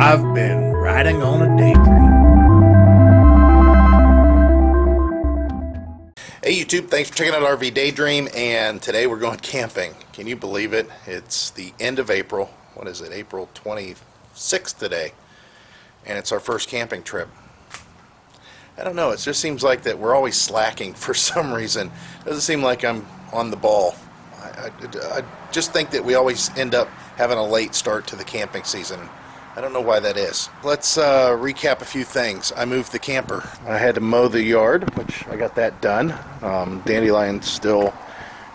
I've been riding on a daydream. Hey YouTube, thanks for checking out RV Daydream, and today we're going camping. Can you believe it? It's the end of April. What is it? April 26th today, and it's our first camping trip. I don't know, it just seems like that we're always slacking for some reason. It doesn't seem like I'm on the ball. I just think that we always end up having a late start to the camping season. I don't know why that is. Let's recap a few things. I moved the camper. I had to mow the yard, which I got that done. Dandelion's still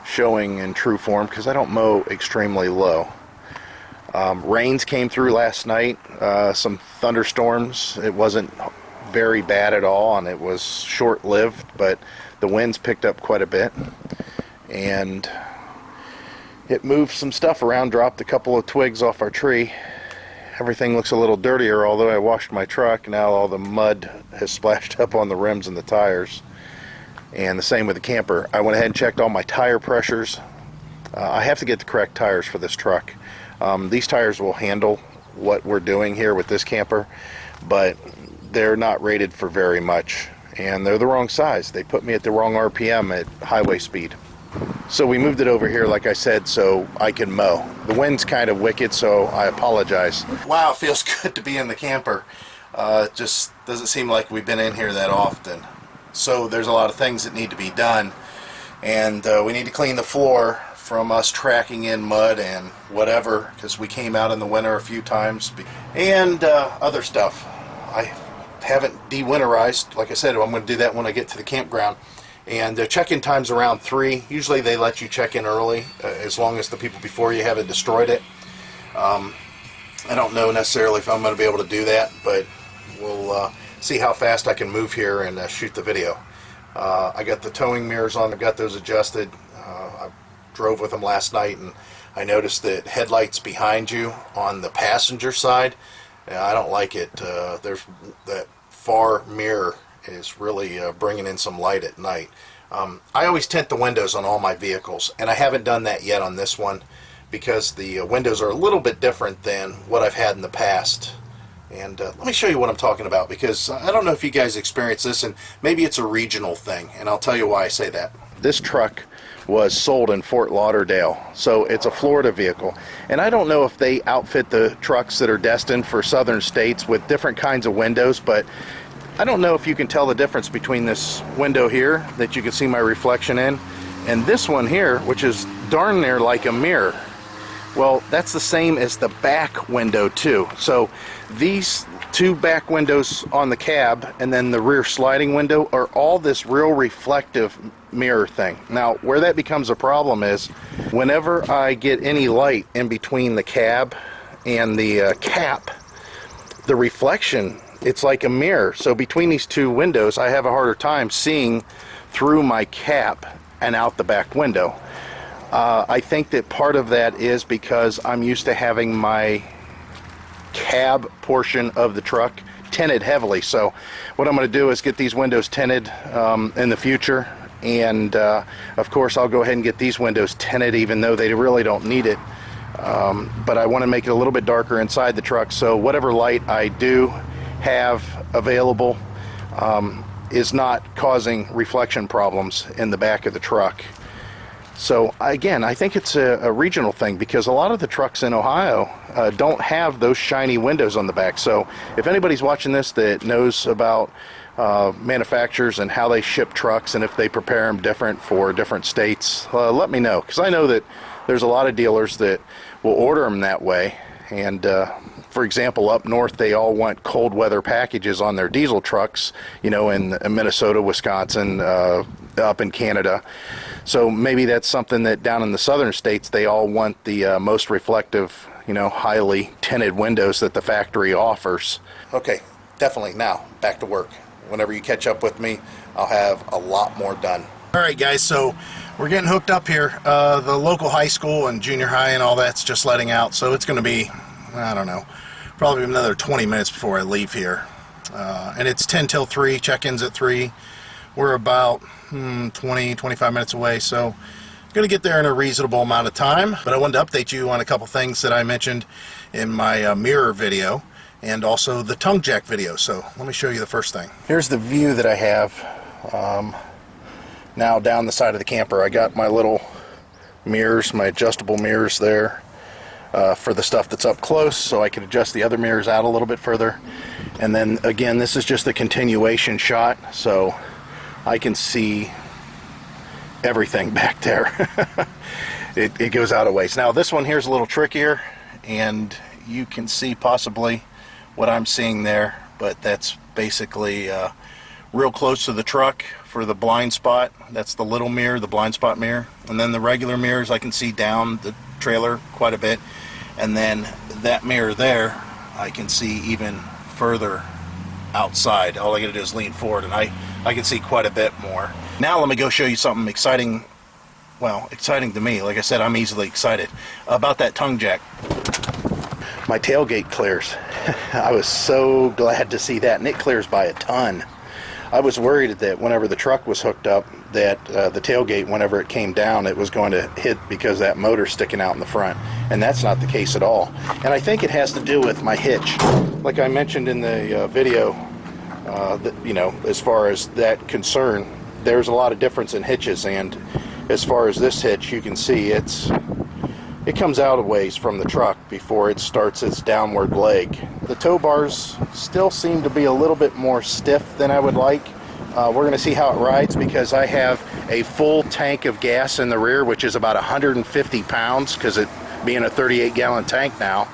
showing in true form because I don't mow extremely low. Rains came through last night, some thunderstorms. It wasn't very bad at all, and it was short-lived, but the winds picked up quite a bit. And it moved some stuff around, dropped a couple of twigs off our tree. Everything looks a little dirtier, although I washed my truck. Now all the mud has splashed up on the rims and the tires. And the same with the camper. I went ahead and checked all my tire pressures. I have to get the correct tires for this truck. These tires will handle what we're doing here with this camper, but they're not rated for very much. And they're the wrong size. They put me at the wrong RPM at highway speed. So we moved it over here, like I said, so I can mow. The wind's kind of wicked, so I apologize. Wow, it feels good to be in the camper. It just doesn't seem like we've been in here that often. So there's a lot of things that need to be done. And we need to clean the floor from us tracking in mud and whatever, because we came out in the winter a few times. And other stuff. I haven't de-winterized. Like I said, I'm going to do that when I get to the campground. And check-in time's around 3. Usually they let you check in early, as long as the people before you haven't destroyed it. I don't know necessarily if I'm going to be able to do that, but we'll see how fast I can move here and shoot the video. I got the towing mirrors on. I've got those adjusted. I drove with them last night, and I noticed that headlights behind you on the passenger side, I don't like it. There's that far mirror is really bringing in some light at night. I always tint the windows on all my vehicles, and I haven't done that yet on this one because the windows are a little bit different than what I've had in the past. And let me show you what I'm talking about, because I don't know if you guys experience this, and maybe it's a regional thing, and I'll tell you why I say that. This truck was sold in Fort Lauderdale, so it's a Florida vehicle, and I don't know if they outfit the trucks that are destined for southern states with different kinds of windows, but I don't know if you can tell the difference between this window here that you can see my reflection in and this one here, which is darn near like a mirror. Well, that's the same as the back window too. So these two back windows on the cab and then the rear sliding window are all this real reflective mirror thing. Now, where that becomes a problem is whenever I get any light in between the cab and the cap, the reflection, it's like a mirror. So between these two windows, I have a harder time seeing through my cap and out the back window. I think that part of that is because I'm used to having my cab portion of the truck tinted heavily. So what I'm going to do is get these windows tinted in the future. And of course, I'll go ahead and get these windows tinted, even though they really don't need it. But I want to make it a little bit darker inside the truck, so whatever light I do have available is not causing reflection problems in the back of the truck. So again, I think it's a regional thing, because a lot of the trucks in Ohio don't have those shiny windows on the back. So if anybody's watching this that knows about manufacturers and how they ship trucks and if they prepare them different for different states, let me know, because I know that there's a lot of dealers that will order them that way. And for example, up north they all want cold weather packages on their diesel trucks, you know, in Minnesota, Wisconsin, up in Canada. So maybe that's something that down in the southern states they all want the most reflective, you know, highly tinted windows that the factory offers. Okay, definitely. Now back to work. Whenever you catch up with me, I'll have a lot more done. Alright guys, so we're getting hooked up here. The local high school and junior high and all that's just letting out, so it's going to be, I don't know, probably another 20 minutes before I leave here. And it's 10 till 3, check-ins at 3. We're about 20, 25 minutes away, so Going to get there in a reasonable amount of time, but I wanted to update you on a couple things that I mentioned in my mirror video and also the tongue jack video. So let me show you the first thing. Here's the view that I have now down the side of the camper. I got my little mirrors, my adjustable mirrors there for the stuff that's up close, so I can adjust the other mirrors out a little bit further. And then again, this is just the continuation shot, so I can see everything back there. it goes out a ways. Now this one here is a little trickier, and you can see possibly what I'm seeing there, but that's basically real close to the truck for the blind spot. That's the little mirror, the blind spot mirror. And then the regular mirrors I can see down the trailer quite a bit. And then that mirror there I can see even further outside. All I gotta do is lean forward and I can see quite a bit more. Now let me go show you something exciting. Well, exciting to me. Like I said, I'm easily excited about that tongue jack. My tailgate clears. I was so glad to see that, and it clears by a ton. I was worried that whenever the truck was hooked up, that the tailgate, whenever it came down, it was going to hit because that motor's sticking out in the front, and that's not the case at all. And I think it has to do with my hitch. Like I mentioned in the video, that, you know, as far as that concern, there's a lot of difference in hitches, and as far as this hitch, you can see it comes out a ways from the truck before it starts its downward leg. The tow bars still seem to be a little bit more stiff than I would like. We're going to see how it rides because I have a full tank of gas in the rear, which is about 150 pounds because it being a 38-gallon tank now.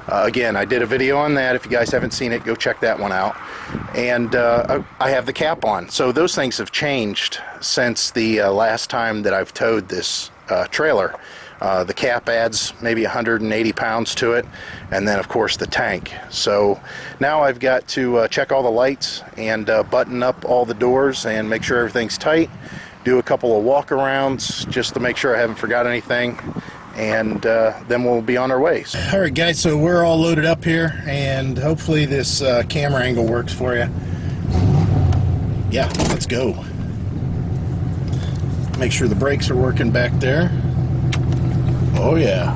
Again, I did a video on that. If you guys haven't seen it, go check that one out. And I have the cap on. So those things have changed since the last time that I've towed this trailer. The cap adds maybe 180 pounds to it, and then of course the tank. So now I've got to check all the lights and button up all the doors and make sure everything's tight, do a couple of walk-arounds just to make sure I haven't forgot anything, and then we'll be on our way. Alright guys, so we're all loaded up here, and hopefully this camera angle works for you. Yeah, let's go. Make sure the brakes are working back there. Oh yeah,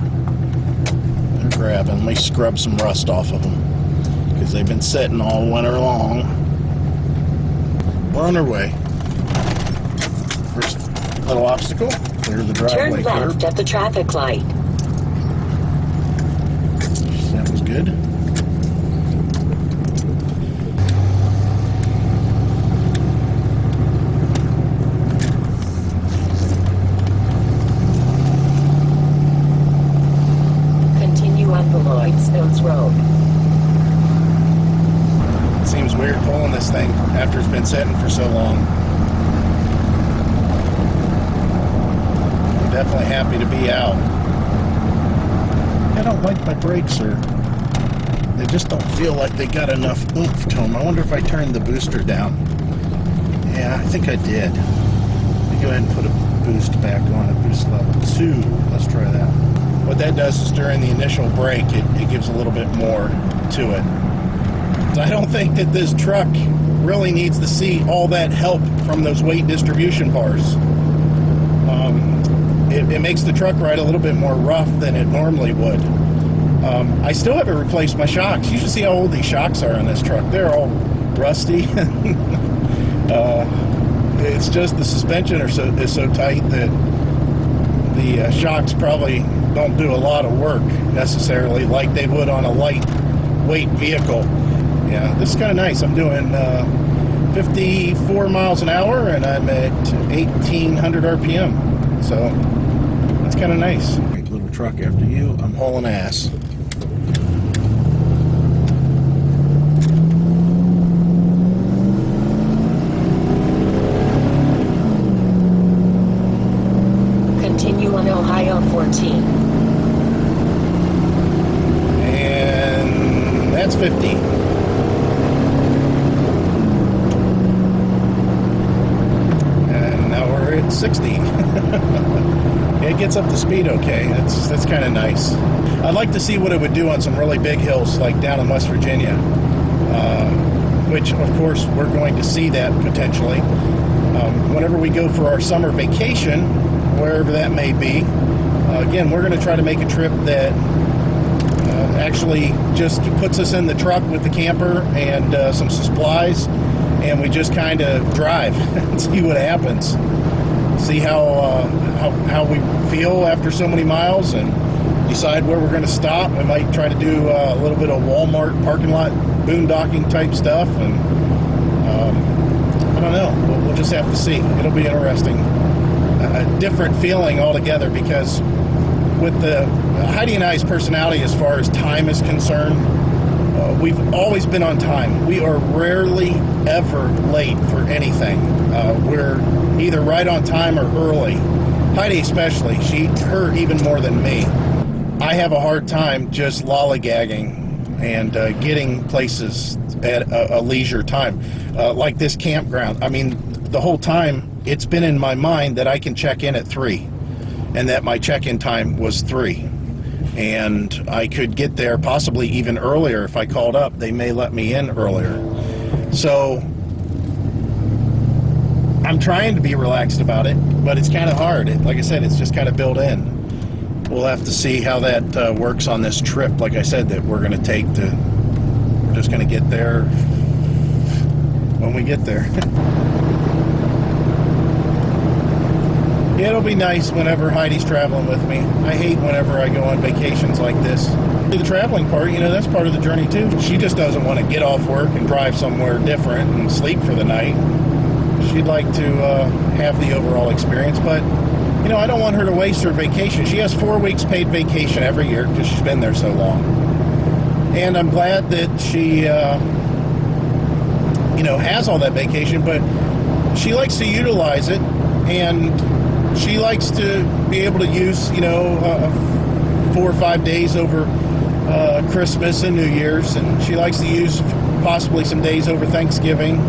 they're grabbing. Let me scrub some rust off of them because they've been sitting all winter long. We're on our way. First little obstacle, clear the driveway. Turn left at the traffic light. That was good. Road. It seems weird pulling this thing after it's been sitting for so long. I'm definitely happy to be out. I don't like my brakes, or they just don't feel like they got enough oomph to them. I wonder if I turned the booster down. Yeah, I think I did. Let me go ahead and put a boost back on at boost level 2. Let's try that. What that does is during the initial brake, it gives a little bit more to it. I don't think that this truck really needs to see all that help from those weight distribution bars. It makes the truck ride a little bit more rough than it normally would. I still haven't replaced my shocks. You should see how old these shocks are on this truck. They're all rusty. It's just the suspension is so tight that the shocks probably don't do a lot of work necessarily like they would on a lightweight vehicle. Yeah, this is kind of nice. I'm doing 54 miles an hour and I'm at 1800 RPM. So that's kind of nice. Great little truck after you. I'm hauling ass. Continue on Ohio 14. And that's 50. And now we're at 60. It gets up to speed okay. That's kind of nice. I'd like to see what it would do on some really big hills like down in West Virginia, which of course we're going to see that potentially. Whenever we go for our summer vacation, wherever that may be. Again, we're going to try to make a trip that actually just puts us in the truck with the camper and some supplies, and we just kind of drive and see what happens. See how we feel after so many miles, and decide where we're going to stop. We might try to do a little bit of Walmart parking lot boondocking type stuff, and I don't know. We'll just have to see. It'll be interesting. A different feeling altogether, because with the Heidi and I's personality as far as time is concerned, we've always been on time. We are rarely ever late for anything. We're either right on time or early. Heidi especially, her even more than me. I have a hard time just lollygagging and getting places at a leisure time. Like this campground. I mean, the whole time it's been in my mind that I can check in at 3, and that my check-in time was 3. And I could get there possibly even earlier if I called up. They may let me in earlier. So I'm trying to be relaxed about it, but it's kind of hard. Like I said, it's just kind of built in. We'll have to see how that works on this trip, like I said, that we're going to take to. We're just going to get there when we get there. Yeah, it'll be nice whenever Heidi's traveling with me. I hate whenever I go on vacations like this. The traveling part, that's part of the journey too. She just doesn't want to get off work and drive somewhere different and sleep for the night. She'd like to have the overall experience, but I don't want her to waste her vacation. She has 4 weeks paid vacation every year because she's been there so long. And I'm glad that she, has all that vacation, but she likes to utilize it, and she likes to be able to use, 4 or 5 days over Christmas and New Year's, and she likes to use possibly some days over Thanksgiving.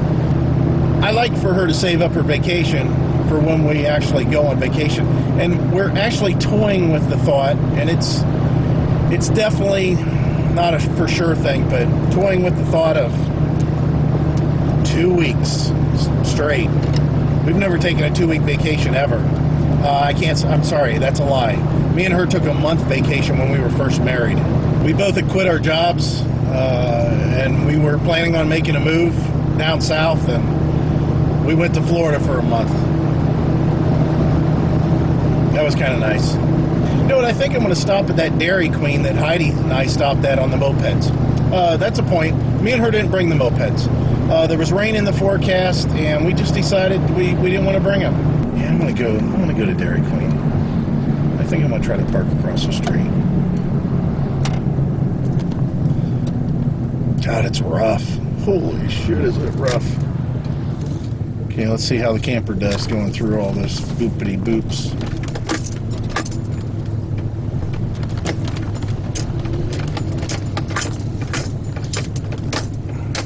I like for her to save up her vacation for when we actually go on vacation. And we're actually toying with the thought, and it's definitely not a for sure thing, but toying with the thought of 2 weeks straight. We've never taken a 2-week vacation ever. I'm sorry, that's a lie. Me and her took a month vacation when we were first married. We both had quit our jobs, and we were planning on making a move down south, and we went to Florida for a month. That was kind of nice. You know what, I think I'm going to stop at that Dairy Queen that Heidi and I stopped at on the mopeds. That's a point. Me and her didn't bring the mopeds. There was rain in the forecast, and we just decided we didn't want to bring them. Yeah, I'm going to go to Dairy Queen. I think I'm going to try to park across the street. God, it's rough. Holy shit, is it rough. Okay, let's see how the camper does going through all this boopity boops.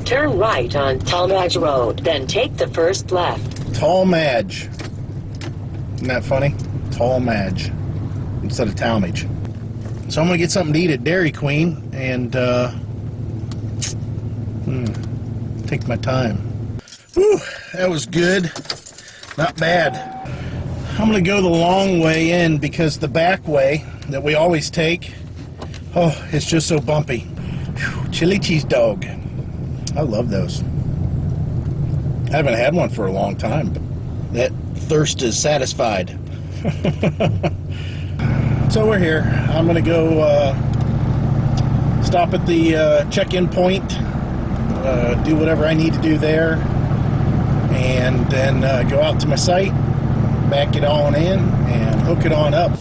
Turn right on Talmadge Road, then take the first left. Talmadge. Isn't that funny? Talmadge instead of Talmadge. So I'm going to get something to eat at Dairy Queen and take my time. Whew, that was good. Not bad. I'm going to go the long way in because the back way that we always take, it's just so bumpy. Whew, chili cheese dog. I love those. I haven't had one for a long time. That thirst is satisfied. So we're here. I'm going to go stop at the check-in point, do whatever I need to do there, and then go out to my site, back it on in, and hook it on up.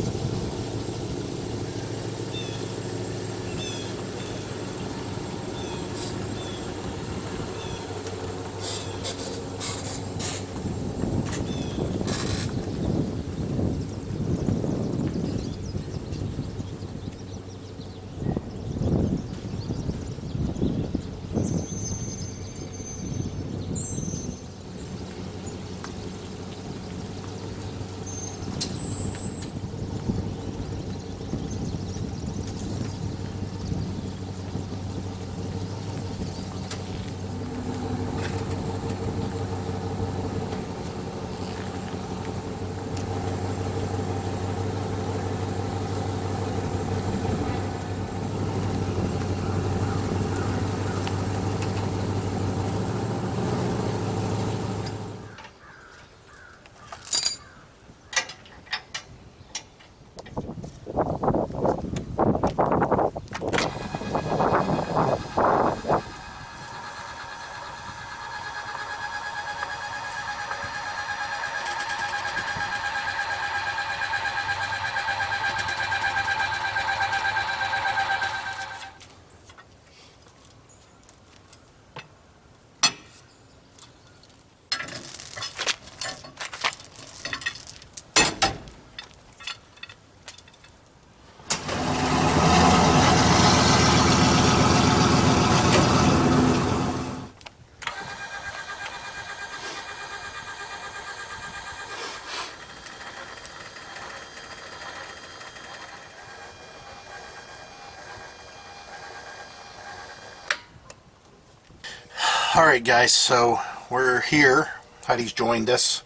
Alright guys, so we're here. Heidi's joined us,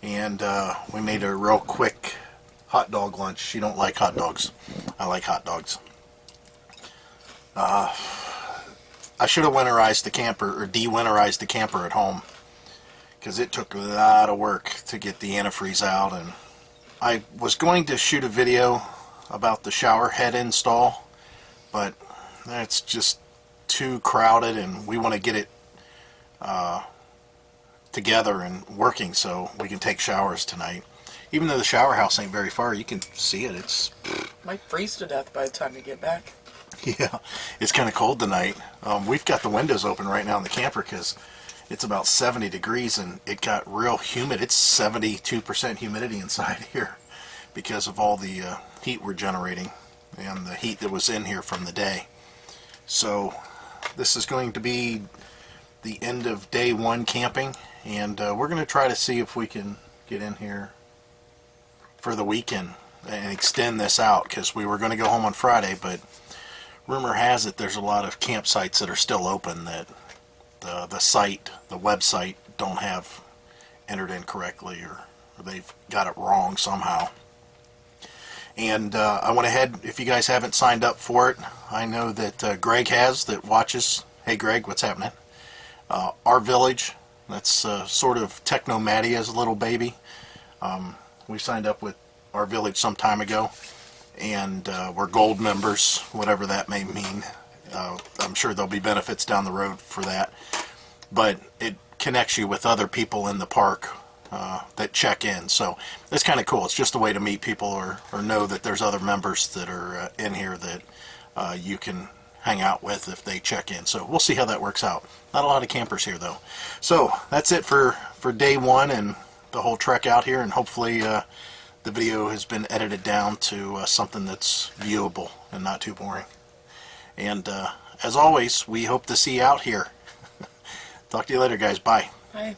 and we made a real quick hot dog lunch. She don't like hot dogs. I like hot dogs. I should have winterized the camper, or de-winterized the camper at home, because it took a lot of work to get the antifreeze out. And I was going to shoot a video about the shower head install, but that's just too crowded, and we want to get it together and working so we can take showers tonight. Even though the shower house ain't very far, you can see it. It's might freeze to death by the time you get back. yeah, it's kind of cold tonight. We've got the windows open right now in the camper because it's about 70 degrees and it got real humid. It's 72% humidity inside here because of all the heat we're generating and the heat that was in here from the day. So this is going to be the end of day one camping, and we're going to try to see if we can get in here for the weekend and extend this out, because we were going to go home on Friday, but rumor has it there's a lot of campsites that are still open that the website don't have entered in correctly, or they've got it wrong somehow. And I went ahead, if you guys haven't signed up for it, I know that Greg has, that watches. Hey Greg, what's happening? Our Village, that's sort of Technomatia's little baby. We signed up with Our Village some time ago, and we're gold members, whatever that may mean. I'm sure there'll be benefits down the road for that, but it connects you with other people in the park that check in, so it's kind of cool. It's just a way to meet people, or know that there's other members that are in here that you can hang out with if they check in. So we'll see how that works out. Not a lot of campers here though. So that's it for day one and the whole trek out here, and hopefully the video has been edited down to something that's viewable and not too boring. And as always, we hope to see you out here. Talk to you later guys. Bye. Bye.